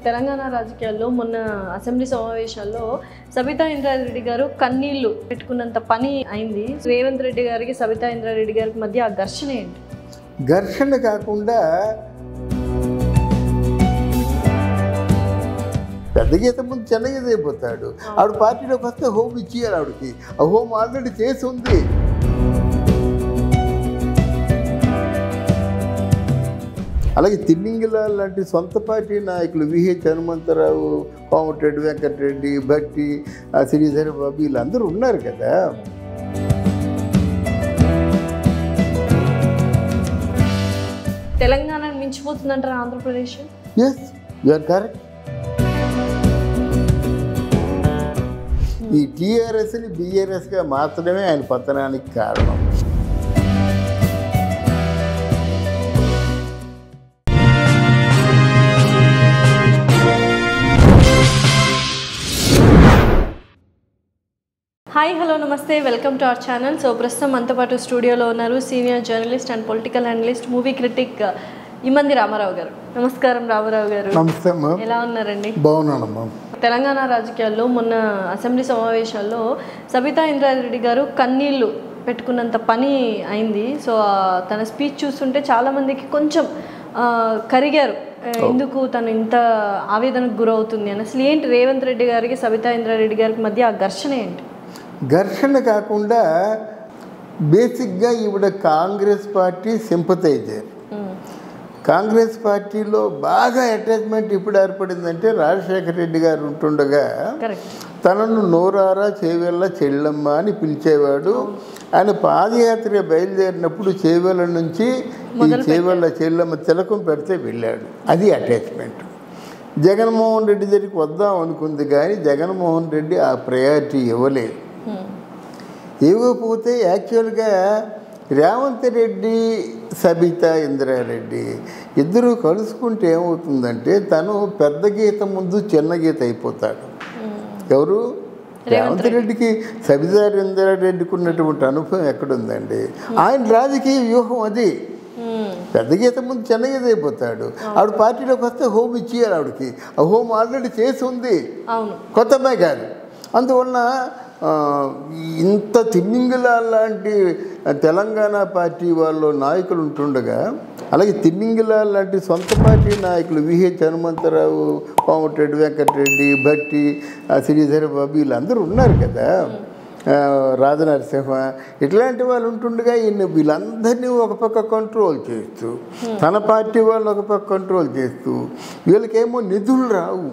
తెలంగాణ రాజకీయాల్లో మొన్న అసెంబ్లీ సమావేశాల్లో సబితా ఇంద్రారెడ్డి గారు కన్నీళ్లు పెట్టుకున్నంత పని అయింది. రేవంత్ రెడ్డి గారికి సబితా ఇంద్రారెడ్డి గారికి మధ్య ఆ ఘర్షణ ఏంటి? ఘర్షణ కాకుండా పెద్ద గీత ముందు చిన్న గీత అయిపోతాడు. ఆవిడ పార్టీలోకి వస్తే హోమ్ ఇచ్చేయాలి. ఆవిడకి ఆ హోమ్ ఆల్రెడీ చేసి ఉంది. అలాగే తిమ్మింగిలాల్ లాంటి సొంత పార్టీ నాయకులు విహెచ్ హనుమంతరావు, కోమటిరెడ్డి వెంకటరెడ్డి, భట్టి, శ్రీధర్ బాబు వీళ్ళందరూ ఉన్నారు కదా. తెలంగాణ మించిపోతుందంటారు Andhra Pradesh? Yes, you are correct. ఈ టీఆర్ఎస్ని బీఆర్ఎస్గా మార్చడమే ఆయన పతనానికి కారణం. హాయ్, హలో, నమస్తే, welcome to our channel. So ప్రస్తుతం మనతో పాటు స్టూడియోలో ఉన్నారు senior journalist and political analyst, movie critic Immandi Ramarao garu. నమస్కారం రామారావు గారు. నమస్తే అమ్మా. ఎలా ఉన్నారండి? బాగున్నానమ్మా. తెలంగాణ రాజకీయాల్లో మొన్న అసెంబ్లీ సమావేశాల్లో సబితా ఇంద్రారెడ్డి గారు కన్నీళ్లు పెట్టుకున్నంత పని అయింది. సో తన స్పీచ్ చూస్తుంటే చాలామందికి కొంచెం కరిగారు. ఎందుకు తను ఇంత ఆవేదనకు గురవుతుంది అని. అసలు ఏంటి రేవంత్ రెడ్డి గారికి సబితా ఇంద్రారెడ్డి గారికి మధ్య ఆ ఘర్షణ ఏంటి? ఘర్షణ కాకుండా బేసిక్గా ఈవిడ కాంగ్రెస్ పార్టీ సింపథైజర్. కాంగ్రెస్ పార్టీలో బాగా అటాచ్మెంట్ ఇప్పుడు ఏర్పడిందంటే రాజశేఖర రెడ్డి గారు ఉంటుండగా తనను నోరారా చేవెళ్ళ చెల్లమ్మ అని పిలిచేవాడు. ఆయన పాదయాత్ర బయలుదేరినప్పుడు చేవెళ్ళ నుంచి ఈ చేవెళ్ళ చెల్లమ్మ తిలకం పెడితే వెళ్ళాడు. అది అటాచ్మెంట్. జగన్మోహన్ రెడ్డి దగ్గరికి వద్దాం అనుకుంది కానీ జగన్మోహన్ రెడ్డి ఆ ప్రయారిటీ ఇవ్వలేదు. ఇవ్వకపోతే యాక్చువల్గా రేవంత్ రెడ్డి, సబితా ఇంద్రారెడ్డి ఇద్దరూ కలుసుకుంటే ఏమవుతుందంటే తను పెద్ద గీత ముందు చిన్న గీత అయిపోతాడు. ఎవరు? రేవంత్ రెడ్డికి సబితా ఇంద్రారెడ్డికి ఉన్నటువంటి అనుభవం ఎక్కడుందండి? ఆయన రాజకీయ వ్యూహం అది. పెద్ద గీత ముందు చిన్న గీత అయిపోతాడు. ఆవిడ పార్టీలోకి వస్తే హోమ్ ఇచ్చేయాలి. ఆవిడకి ఆ హోమ్ ఆల్రెడీ చేసి ఉంది, కొత్త అమ్మాయి కాదు. అందువలన ఇంత తిమ్మింగిలాల్ లాంటి తెలంగాణ పార్టీ వాళ్ళు నాయకులు ఉంటుండగా, అలాగే తిమ్మింగిలాల్ లాంటి సొంత పార్టీ నాయకులు విహెచ్ హనుమంతరావు, కోమటిరెడ్డి వెంకటరెడ్డి, భట్టి, శ్రీధర్ బాబు వీళ్ళందరూ ఉన్నారు కదా, రాజనరసింహ, ఇట్లాంటి వాళ్ళు ఉంటుండగా ఈయన వీళ్ళందరినీ ఒక పక్క కంట్రోల్ చేస్తూ, తన పార్టీ వాళ్ళు ఒక పక్క కంట్రోల్ చేస్తూ, వీళ్ళకేమో నిధులు రావు.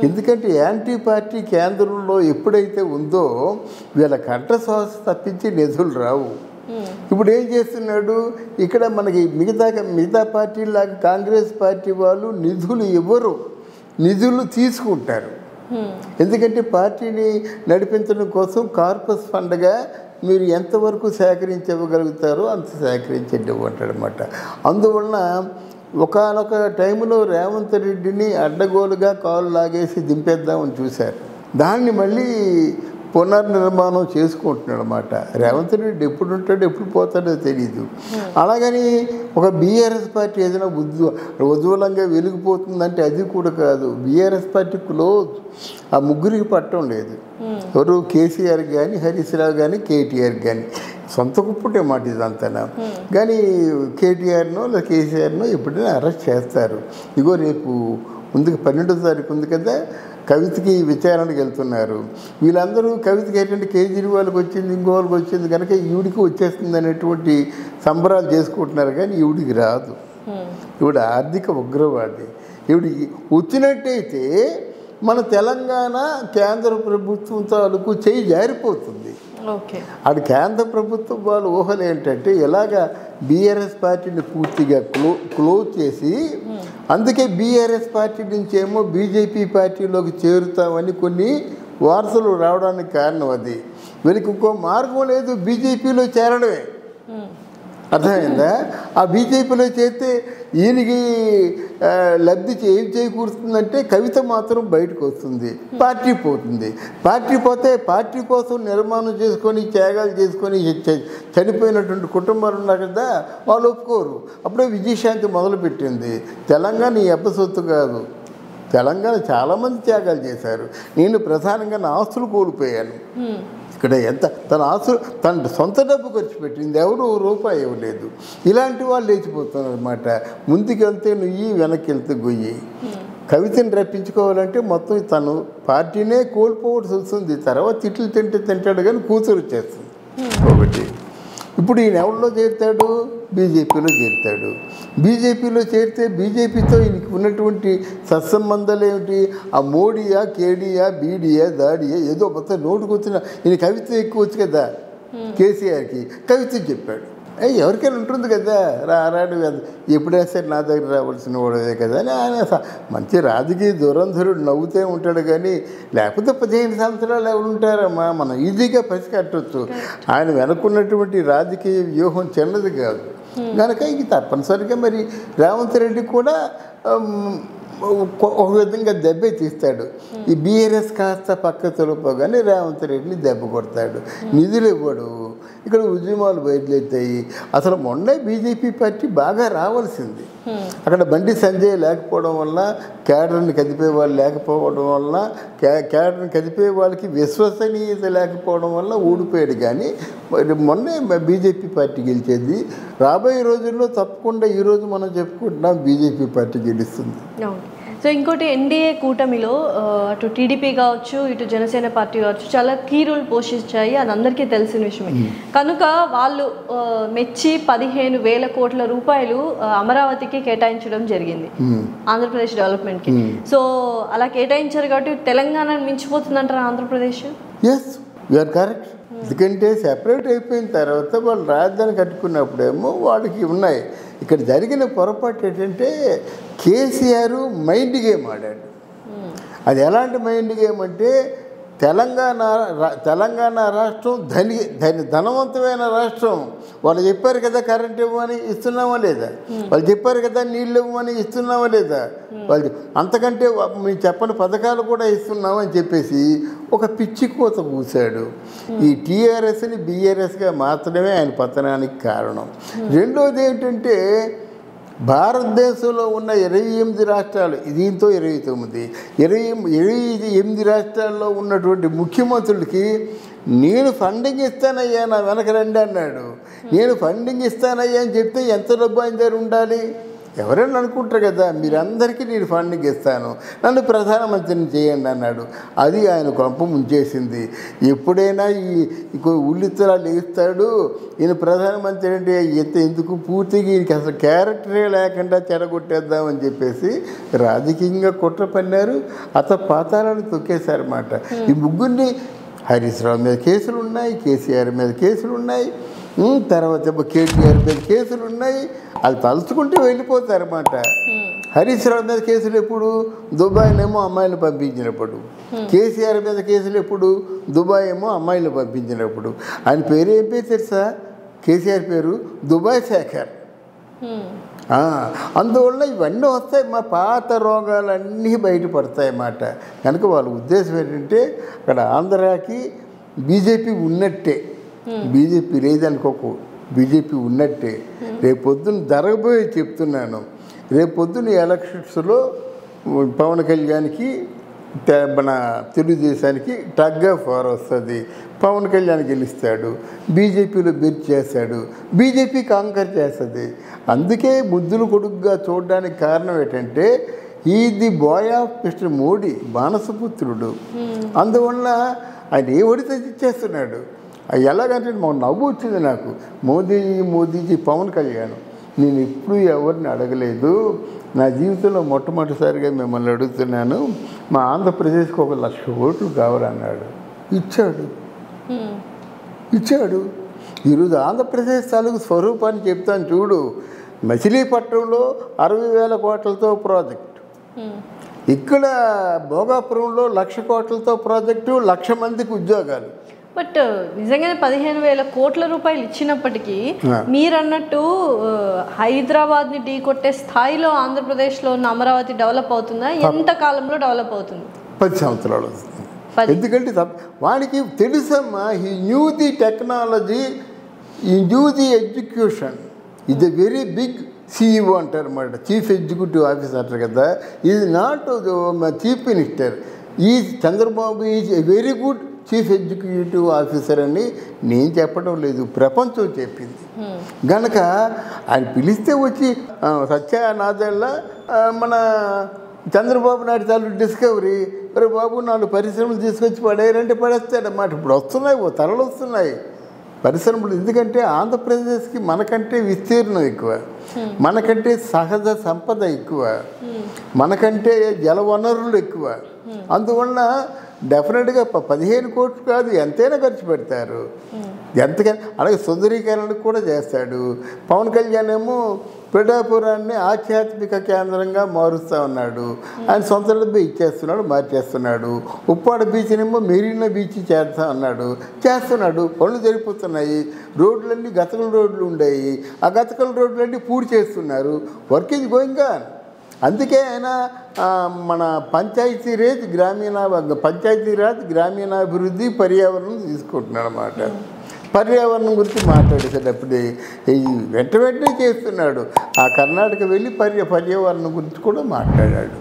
ఎందుకంటే యాంటీ పార్టీ కేంద్రంలో ఎప్పుడైతే ఉందో వీళ్ళ కంఠశ్వాస తప్పించి నిధులు రావు. ఇప్పుడు ఏం చేస్తున్నాడు? ఇక్కడ మనకి మిగతా పార్టీలాగా కాంగ్రెస్ పార్టీ వాళ్ళు నిధులు ఇవ్వరు, నిధులు తీసుకుంటారు. ఎందుకంటే పార్టీని నడిపించడం కోసం కార్పస్ ఫండ్గా మీరు ఎంతవరకు సేకరించగలుగుతారో అంత సేకరించండి అంటాడనమాట. అందువలన ఒకానొక టైంలో రేవంత్ రెడ్డిని అడ్డగోలుగా కాలు లాగేసి దింపేద్దామని చూశారు. దాన్ని మళ్ళీ పునర్నిర్మాణం చేసుకుంటున్నాడు అన్నమాట. రేవంత్ రెడ్డి ఎప్పుడు ఉంటాడో ఎప్పుడు పోతాడో తెలియదు. అలాగని ఒక బీఆర్ఎస్ పార్టీ ఏదైనా ఉజ్వలంగా వెలిగిపోతుందంటే అది కూడా కాదు. BRS party close. ఆ ముగ్గురికి పట్టడం లేదు. ఎవరు? కేసీఆర్ కానీ, హరీష్ రావు కానీ, కేటీఆర్ కానీ. సొంత కుప్పుటే మాట ఇదంతా. కానీ కేటీఆర్నో లేదా కేసీఆర్నో ఎప్పుడైనా అరెస్ట్ చేస్తారు. ఇగో రేపు ముందుకు 12వ తారీఖు ఉంది కదా, కవితకి విచారణకు వెళ్తున్నారు. వీళ్ళందరూ కవితకి ఏంటంటే కేజ్రీవాల్కి వచ్చింది, ఇంకోళ్ళకి వచ్చింది కనుక ఈవిడికి వచ్చేస్తుంది అనేటువంటి సంబరాలు చేసుకుంటున్నారు. కానీ ఈవిడికి రాదు. ఈవిడ ఆర్థిక ఉగ్రవాది. ఈవిడికి వచ్చినట్టయితే మన తెలంగాణ కేంద్ర ప్రభుత్వం తాలూకు చేయి జారిపోతుంది. అది కేంద్ర ప్రభుత్వం వాళ్ళ ఊహలు ఏంటంటే ఇలాగా బీఆర్ఎస్ పార్టీని పూర్తిగా క్లోజ్ చేసి, అందుకే బీఆర్ఎస్ పార్టీ నుంచి ఏమో బీజేపీ పార్టీలోకి చేరుతామని కొన్ని వార్తలు రావడానికి కారణం అది. వీళ్ళకి ఇంకో మార్గం లేదు, బీజేపీలో చేరడమే. అర్థమైందా? ఆ బీజేపీలో చేస్తే ఈయనకి లబ్ధి ఏం చేకూరుతుందంటే కవిత మాత్రం బయటకు వస్తుంది, పార్టీ పోతుంది. పార్టీ పోతే పార్టీ కోసం నిర్మాణం చేసుకొని త్యాగాలు చేసుకొని చనిపోయినటువంటి కుటుంబాలు ఉన్నారు కదా, వాళ్ళు ఒప్పుకోరు. అప్పుడే విజయశాంతి మొదలుపెట్టింది, తెలంగాణ ఈ అబ్బసొత్తు కాదు, తెలంగాణ చాలామంది త్యాగాలు చేశారు. నేను ప్రధానంగా నా ఆస్తులు కోల్పోయాను. ఇక్కడ ఎంత తన ఆస్తులు తన సొంత డబ్బు ఖర్చు పెట్టింది, ఎవరు రూపాయి ఇవ్వలేదు. ఇలాంటి వాళ్ళు లేచిపోతున్నారు అనమాట. ముందుకెళ్తే నుయ్యి, వెనక్కి వెళ్తే గొయ్యి. కవితని రప్పించుకోవాలంటే మొత్తం తను పార్టీనే కోల్పోవలసి వస్తుంది. తర్వాత తిట్లు తింటాడు కానీ కూతురు వచ్చేస్తుంది ఒకటి. ఇప్పుడు ఈయన ఎవరిలో చేరుతాడు? బీజేపీలో చేరుతాడు. బీజేపీలో చేరితే బీజేపీతో ఈయనకి ఉన్నటువంటి సత్సంబంధాలు ఏమిటి? ఆ మోడీయా, కేడీయా, బీడీయా, దాడియా ఏదో మొత్తం నోటుకొచ్చిన ఈయన కవిత ఎక్కువ వచ్చు కదా కేసీఆర్కి. కవిత చెప్పాడు, ఎవరికైనా ఉంటుంది కదా, రాడు ఎప్పుడైనా సరే నా దగ్గర రావాల్సిన వాడే కదా అని ఆయన మంచి రాజకీయ దురంధరుడు నవ్వుతూ ఉంటాడు. కానీ లేకపోతే 15 సంవత్సరాలు ఎవరు ఉంటారమ్మా, మనం ఈజీగా పసికట్టవచ్చు. ఆయన వెనుకున్నటువంటి రాజకీయ వ్యూహం చిన్నది కాదు కనుక ఇంక తప్పనిసరిగా మరి రేవంత్ రెడ్డి కూడా ఒక విధంగా దెబ్బే తీస్తాడు. ఈ బీఆర్ఎస్ కాస్త పక్క తొలపోగానే రేవంత్ రెడ్డిని దెబ్బ కొడతాడు. నిధులు ఇవ్వడు, ఇక్కడ ఉద్యమాలు బయలుదేరుతాయి. అసలు మొన్నే బీజేపీ పార్టీ బాగా రావాల్సింది. అక్కడ బండి సంజయ్ లేకపోవడం వల్ల, క్యాడర్ని కదిపే వాళ్ళు లేకపోవడం వల్ల, క్యాడర్ని కదిపే వాళ్ళకి విశ్వసనీయత లేకపోవడం వల్ల ఓడిపోయాడు. కానీ మొన్నే బీజేపీ పార్టీ గెలిచేది. రాబోయే రోజుల్లో తప్పకుండా ఈరోజు మనం చెప్పుకుంటున్నాం బీజేపీ పార్టీ గెలుస్తుంది. సో ఇంకోటి, ఎన్డీఏ కూటమిలో అటు టీడీపీ కావచ్చు, ఇటు జనసేన పార్టీ కావచ్చు, చాలా కీ రోల్ పోషించాయి. అది అందరికీ తెలిసిన విషయమే. కనుక వాళ్ళు మెచ్చి 15,000 కోట్ల రూపాయలు అమరావతికి కేటాయించడం జరిగింది, ఆంధ్రప్రదేశ్ డెవలప్మెంట్కి. సో అలా కేటాయించారు కాబట్టి తెలంగాణను మించిపోతుందంటారా ఆంధ్రప్రదేశ్? Yes, you are correct. ఎందుకంటే సెపరేట్ అయిపోయిన తర్వాత వాళ్ళు రాజధాని కట్టుకున్నప్పుడేమో వాళ్ళకి ఉన్నాయి. ఇక్కడ జరిగిన పొరపాటు ఏంటంటే కేసీఆర్ మైండ్ గేమ్ ఆడాడు. అది ఎలాంటి మైండ్ గేమ్ అంటే తెలంగాణ రాష్ట్రం ధనవంతమైన రాష్ట్రం. వాళ్ళు చెప్పారు కదా కరెంట్ ఇవ్వమని, ఇస్తున్నామా లేదా? వాళ్ళు చెప్పారు కదా నీళ్ళు ఇవ్వమని, ఇస్తున్నామా లేదా? వాళ్ళు అంతకంటే మేము చెప్పని పథకాలు కూడా ఇస్తున్నామని చెప్పేసి ఒక పిచ్చి కోత కూశాడు. ఈ టీఆర్ఎస్ని బీఆర్ఎస్గా మార్చడమే ఆయన పతనానికి కారణం. రెండోది ఏంటంటే భారతదేశంలో ఉన్న 28 రాష్ట్రాలు, దీంతో 28 రాష్ట్రాల్లో ఉన్నటువంటి ముఖ్యమంత్రులకి నేను ఫండింగ్ ఇస్తానయ్యా, నా వెనక రండి అన్నాడు. నేను ఫండింగ్ ఇస్తానయ్యా అని చెప్తే ఎంత డబ్బు ఆయన దగ్గర ఉండాలి? ఎవరైనా అనుకుంటారు కదా, మీరందరికీ నేను ఫండింగ్ ఇస్తాను, నన్ను ప్రధానమంత్రిని చేయండి అన్నాడు. అది ఆయన కొంప ముంచేసింది. ఎప్పుడైనా ఈ ఉల్లిత్తరాలు ఇస్తాడు ఈయన ప్రధానమంత్రి అంటే ఎందుకు, పూర్తిగా ఈయనకి అసలు క్యారెక్టరే లేకుండా చెడగొట్టేద్దామని చెప్పేసి రాజకీయంగా కుట్ర పన్నారు. పాతాలను తొక్కేశారన్నమాట. ఈ ముగ్గురిని హరీష్ రావు మీద కేసులు ఉన్నాయి, కేసీఆర్ మీద కేసులు ఉన్నాయి, తర్వాత కేటీఆర్ మీద కేసులు ఉన్నాయి. అది తలుచుకుంటే వెళ్ళిపోతారన్నమాట. హరీష్ రావు మీద కేసులు ఎప్పుడు? దుబాయ్నేమో అమ్మాయిలు పంపించినప్పుడు. కేసీఆర్ మీద కేసులు ఎప్పుడు? దుబాయ్ ఏమో అమ్మాయిలు పంపించినప్పుడు. ఆయన పేరు ఏం పేరు తెలుసా? కేసీఆర్ పేరు దుబాయ్ శేఖర్. అందువల్ల ఇవన్నీ వస్తాయి, మా పాత రోగాలన్నీ బయటపడతాయి అన్నమాట. కనుక వాళ్ళ ఉద్దేశం ఏంటంటే అక్కడ ఆంధ్రాకి బీజేపీ ఉన్నట్టే, బీజేపీ లేదనుకోకు, బీజేపీ ఉన్నట్టే. రేపొద్దున జరగబోయే చెప్తున్నాను. రేపొద్దున ఎలక్షన్స్లో పవన్ కళ్యాణ్కి మన తెలుగుదేశానికి టగ్ ఆఫ్ వార్ వస్తుంది. పవన్ కళ్యాణ్ గెలుస్తాడు, బీజేపీలో బెర్చ్ చేస్తాడు, బీజేపీ కాంకర్ చేస్తుంది. అందుకే ముద్దులు కొడుకుగా చూడడానికి కారణం ఏంటంటే ఈ the boy of mister Modi, బాణసపుత్రుడు. అందువల్ల ఆయన ఏ ఒడితే ఇచ్చేస్తున్నాడు. ఎలాగంటే నవ్వు వచ్చింది నాకు. మోదీజీ పవన్ కళ్యాణ్, నేను ఎప్పుడూ ఎవరిని అడగలేదు, నా జీవితంలో మొట్టమొదటిసారిగా మిమ్మల్ని అడుగుతున్నాను, మా ఆంధ్రప్రదేశ్కి 1,00,000 ఓట్లు కావాలన్నాడు. ఇచ్చాడు. ఈరోజు ఆంధ్రప్రదేశ్ తాలూకు స్వరూపాన్ని చెప్తాను చూడు. మచిలీపట్నంలో 60,000 కోట్లతో ప్రాజెక్టు, ఇక్కడ భోగాపురంలో 1,00,000 కోట్లతో ప్రాజెక్టు, 1,00,000 మందికి ఉద్యోగాలు. బట్ నిజంగానే 15,000 కోట్ల రూపాయలు ఇచ్చినప్పటికీ మీరన్నట్టు హైదరాబాద్ని ఢీ కొట్టే స్థాయిలో ఆంధ్రప్రదేశ్లో ఉన్న అమరావతి డెవలప్ అవుతుందా? ఎంత కాలంలో డెవలప్ అవుతుంది? 10 సంవత్సరాలు వస్తుంది. ఎందుకంటే వాడికి తెలుసమ్మా, హీ న్యూ ది టెక్నాలజీ, ఈ న్యూ ది ఎడ్యుకేషన్. ఇది వెరీ బిగ్ సిఇఓ అంటారు అన్నమాట, చీఫ్ ఎగ్జిక్యూటివ్ ఆఫీసర్ అంటారు కదా. ఈజ్ నాట్ చీఫ్ మినిస్టర్, ఈ Chandrababu is a very good chief executive officer అని నేను చెప్పడం లేదు, ప్రపంచం చెప్పింది. గనక ఆయన పిలిస్తే వచ్చి సత్యానాథళ్ళ మన చంద్రబాబు నాయుడు తాలూకు డిస్కవరీ, మరి బాబు 4 పరిశ్రమలు తీసుకొచ్చి పడేయారంటే పడేస్తాడన్నమాట. ఇప్పుడు వస్తున్నాయి, తరలు వస్తున్నాయి పరిశ్రమలు. ఎందుకంటే ఆంధ్రప్రదేశ్కి మనకంటే విస్తీర్ణం ఎక్కువ, మనకంటే సహజ సంపద ఎక్కువ, మనకంటే జల వనరులు ఎక్కువ. అందువలన డెఫినెట్గా 15 కోట్లు కాదు ఎంతైనా ఖర్చు పెడతారు, ఎంతకైనా. అలాగే సుందరీకరణకు కూడా చేస్తాడు. పవన్ కళ్యాణ్ ఏమో పిఠాపురాన్ని ఆధ్యాత్మిక కేంద్రంగా మారుస్తూ ఉన్నాడు. ఆయన సొంత డబ్బు ఇచ్చేస్తున్నాడు, మార్చేస్తున్నాడు. ఉప్పాడ బీచ్నేమో మెరీనా బీచ్ చేస్తున్నాడు. పనులు జరిగిపోతున్నాయి. రోడ్లన్నీ గతకల రోడ్లు ఉండేవి, ఆ గతకల రోడ్లన్నీ పూర్తి చేస్తున్నారు. Work is going on. అందుకే ఆయన మన పంచాయతీరాజ్ గ్రామీణాభివృద్ధి పర్యావరణం తీసుకుంటున్నాడు అన్నమాట. పర్యావరణం గురించి మాట్లాడేసేటప్పుడు వెంటనే చేస్తున్నాడు. ఆ కర్ణాటక వెళ్ళి పర్యావరణం గురించి కూడా మాట్లాడాడు.